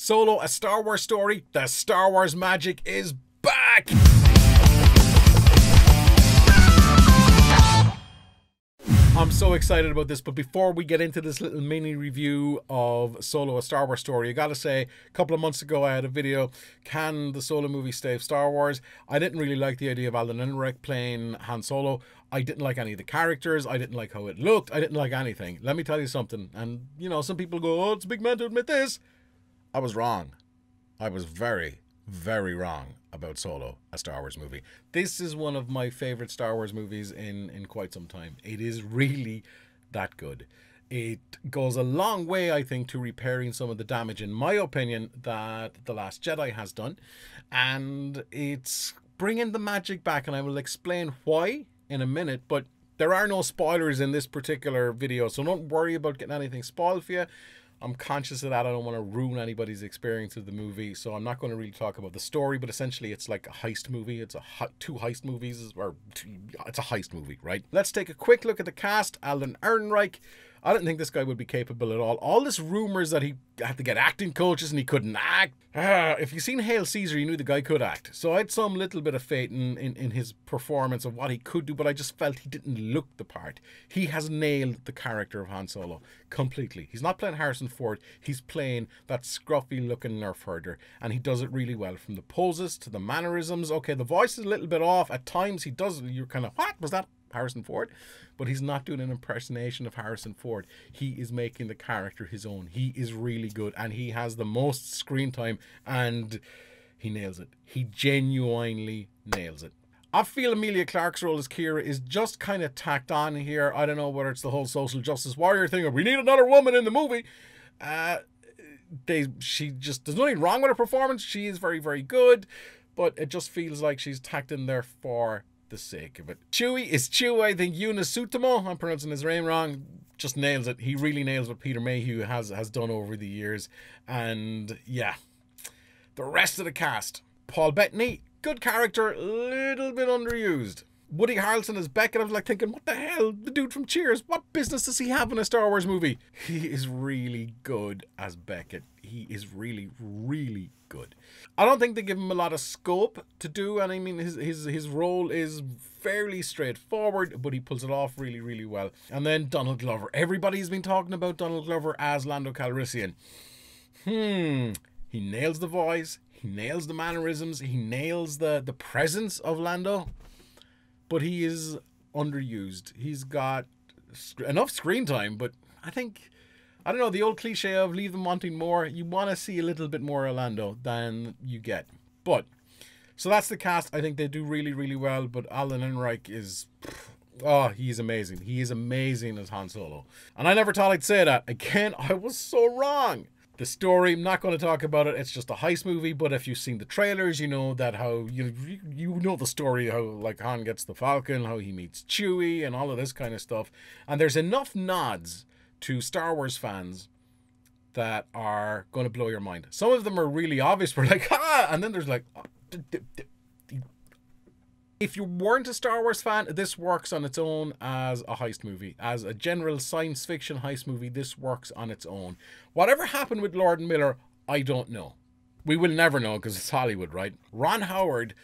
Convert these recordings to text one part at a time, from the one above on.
Solo, a Star Wars story. The Star Wars magic is back! I'm so excited about this, but before we get into this little mini review of Solo, a Star Wars story, I gotta say, a couple of months ago I had a video, can the Solo movie save Star Wars? I didn't really like the idea of Alden Ehrenreich playing Han Solo. I didn't like any of the characters, I didn't like how it looked, I didn't like anything. Let me tell you something, and you know, some people go, oh, it's a big man to admit this. I was wrong. I was very, very wrong about Solo, a Star Wars movie. This is one of my favorite Star Wars movies in quite some time. It is really that good. It goes a long way, I think, to repairing some of the damage, in my opinion, that The Last Jedi has done. And it's bringing the magic back, and I will explain why in a minute, but there are no spoilers in this particular video, so don't worry about getting anything spoiled for you. I'm conscious of that. I don't want to ruin anybody's experience of the movie, so I'm not going to really talk about the story, but essentially it's like a heist movie. It's two heist movies, it's a heist movie, right? Let's take a quick look at the cast. Alden Ehrenreich. I didn't think this guy would be capable at all. All this rumors that he had to get acting coaches and he couldn't act. If you've seen Hail Caesar, you knew the guy could act. So I had some little bit of faith in his performance of what he could do, but I just felt he didn't look the part. He has nailed the character of Han Solo completely. He's not playing Harrison Ford. He's playing that scruffy looking nerf herder, and he does it really well, from the poses to the mannerisms. Okay, the voice is a little bit off. At times he does, you're kind of, what was that? Harrison Ford? But he's not doing an impersonation of Harrison Ford. He is making the character his own. He is really good, and he has the most screen time, and he nails it. He genuinely nails it. I feel Emilia Clarke's role as Qi'ra is just kind of tacked on here. I don't know whether it's the whole social justice warrior thing or we need another woman in the movie. There's nothing wrong with her performance. She is very, very good, but it just feels like she's tacked in there for the sake of it. Chewie is Chewie. I think Yuna Sutomo, I'm pronouncing his name wrong, just nails it. He really nails what Peter Mayhew has done over the years. And yeah, the rest of the cast. Paul Bettany, good character, little bit underused. Woody Harrelson as Beckett, I was like thinking, what the hell? The dude from Cheers, what business does he have in a Star Wars movie? He is really good as Beckett. He is really, really good. I don't think they give him a lot of scope to do, and I mean his role is fairly straightforward, but he pulls it off really, really well. And then Donald Glover. Everybody's been talking about Donald Glover as Lando Calrissian. He nails the voice, he nails the mannerisms, he nails the presence of Lando, but he is underused. He's got enough screen time, but I think, I don't know, the old cliche of leave them wanting more. You want to see a little bit more Orlando than you get. But, so that's the cast. I think they do really, really well. But Alden Ehrenreich is, oh, he's amazing. He is amazing as Han Solo. And I never thought I'd say that. Again, I was so wrong. The story, I'm not going to talk about it. It's just a heist movie. But if you've seen the trailers, you know that how, you know the story, how like Han gets the Falcon, how he meets Chewie and all of this kind of stuff. And there's enough nods to Star Wars fans that are going to blow your mind. Some of them are really obvious. We're like, ah, and then there's like, oh, if you weren't a Star Wars fan, this works on its own as a heist movie. As a general science fiction heist movie, this works on its own. Whatever happened with Lord and Miller, I don't know. We will never know because it's Hollywood, right? Ron Howard,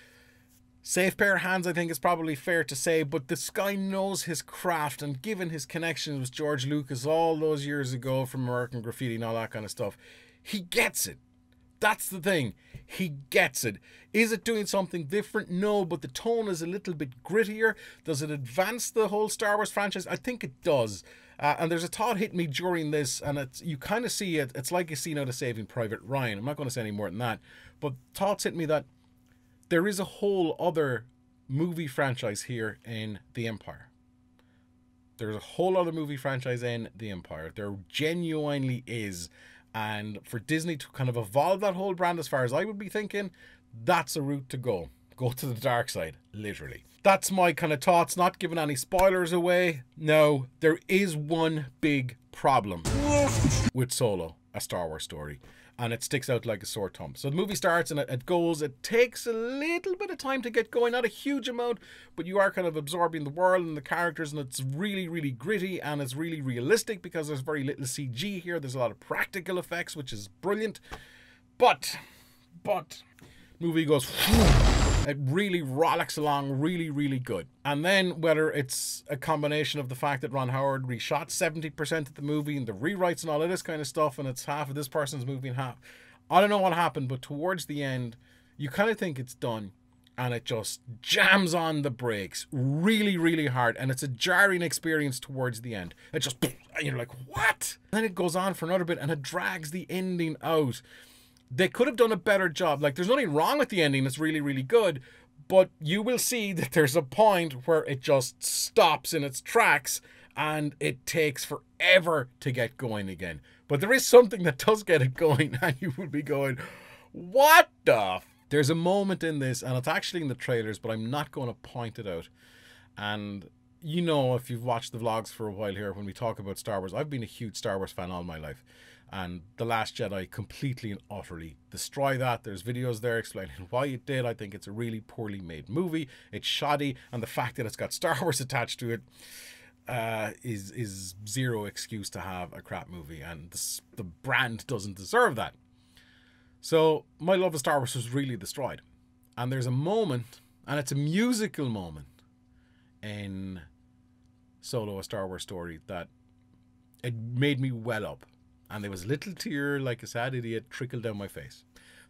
safe pair of hands, I think is probably fair to say, but this guy knows his craft, and given his connections with George Lucas all those years ago from American Graffiti and all that kind of stuff, he gets it. That's the thing. He gets it. Is it doing something different? No, but the tone is a little bit grittier. Does it advance the whole Star Wars franchise? I think it does. And there's a thought hit me during this, and you kind of see it. It's like a scene out of Saving Private Ryan. I'm not going to say any more than that. But thoughts hit me that there is a whole other movie franchise here in the Empire. There's a whole other movie franchise in the Empire. There genuinely is. And for Disney to kind of evolve that whole brand, as far as I would be thinking, that's a route to go. Go to the dark side, literally. That's my kind of thoughts, not giving any spoilers away. No, there is one big problem with Solo, a Star Wars story. And it sticks out like a sore thumb. So the movie starts and it goes. It takes a little bit of time to get going. Not a huge amount, but you are kind of absorbing the world and the characters. And it's really, really gritty. And it's really realistic because there's very little CG here. There's a lot of practical effects, which is brilliant. But movie goes, it really rollicks along really, really good. And then whether it's a combination of the fact that Ron Howard reshot 70% of the movie and the rewrites and all of this kind of stuff, and it's half of this person's movie and half, I don't know what happened, but towards the end you kind of think it's done, and it just jams on the brakes really, really hard, and it's a jarring experience towards the end. It just, and you're like, what? And then it goes on for another bit and it drags the ending out. They could have done a better job. Like, there's nothing wrong with the ending, it's really, really good, but you will see that there's a point where it just stops in its tracks and it takes forever to get going again. But there is something that does get it going, and you will be going, what the There's a moment in this, and it's actually in the trailers, but I'm not going to point it out. And you know, if you've watched the vlogs for a while here, when we talk about Star Wars, I've been a huge Star Wars fan all my life. And The Last Jedi completely and utterly destroy that. There's videos there explaining why it did. I think it's a really poorly made movie. It's shoddy, and the fact that it's got Star Wars attached to it is zero excuse to have a crap movie, and the brand doesn't deserve that. So my love of Star Wars was really destroyed. And there's a moment, and it's a musical moment in Solo, A Star Wars Story, that it made me well up. And there was a little tear, like a sad idiot, trickled down my face.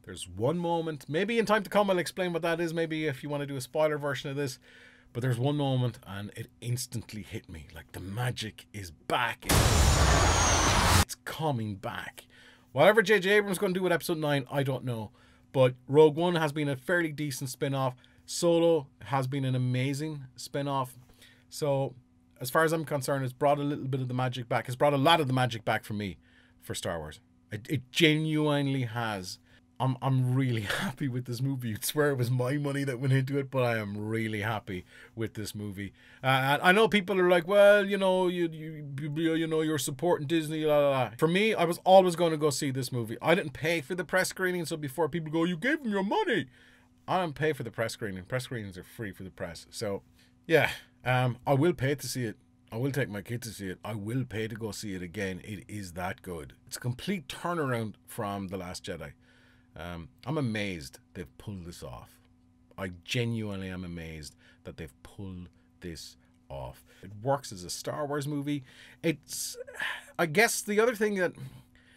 There's one moment, maybe in time to come I'll explain what that is, maybe if you want to do a spoiler version of this. But there's one moment and it instantly hit me. Like, the magic is back. It's coming back. Whatever J.J. Abrams is going to do with Episode 9, I don't know. But Rogue One has been a fairly decent spin-off. Solo has been an amazing spin-off. So, as far as I'm concerned, it's brought a little bit of the magic back. It's brought a lot of the magic back for me for Star Wars. It genuinely has. I'm really happy with this movie. You'd swear it was my money that went into it, but I am really happy with this movie. I know people are like, well, you know, you're supporting Disney, la la la. For me, I was always going to go see this movie. I didn't pay for the press screening, so before people go, you gave them your money, I don't pay for the press screening. Press screenings are free for the press. So, yeah, I will pay to see it. I will take my kid to see it. I will pay to go see it again. It is that good. It's a complete turnaround from The Last Jedi. I'm amazed they've pulled this off. I genuinely am amazed that they've pulled this off. It works as a Star Wars movie. It's, I guess the other thing that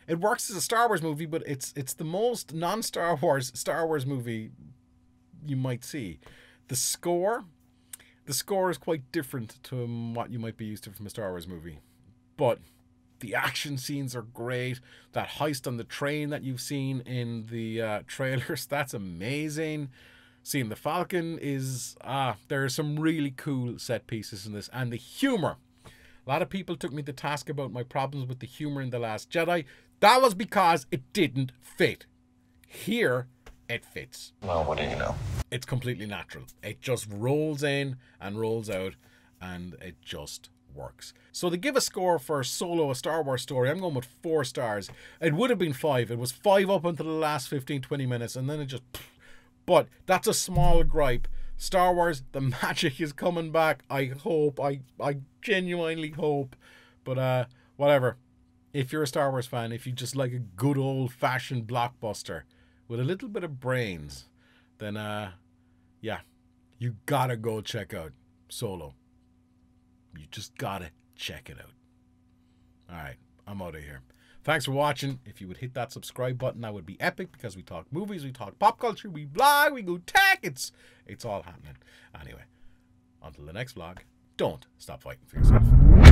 it works as a Star Wars movie, but it's the most non-Star Wars Star Wars movie you might see. The score is quite different to what you might be used to from a Star Wars movie, but the action scenes are great. That heist on the train that you've seen in the trailers, that's amazing. Seeing the Falcon is, there are some really cool set pieces in this. And the humor. A lot of people took me to task about my problems with the humor in The Last Jedi. That was because it didn't fit. Here, it fits. Well, what do you know? It's completely natural. It just rolls in and rolls out, and it just works. So to give a score for Solo, A Star Wars Story, I'm going with 4 stars. It would have been 5. It was 5 up until the last 15-20 minutes, and then it just... But that's a small gripe. Star Wars, the magic is coming back. I hope. I genuinely hope. But whatever. If you're a Star Wars fan, if you just like a good old-fashioned blockbuster with a little bit of brains, then yeah, you gotta go check out Solo. You just gotta check it out. Alright, I'm out of here. Thanks for watching. If you would hit that subscribe button, that would be epic, because we talk movies, we talk pop culture, we vlog, we go tech. It's all happening. Anyway, until the next vlog, don't stop fighting for yourself.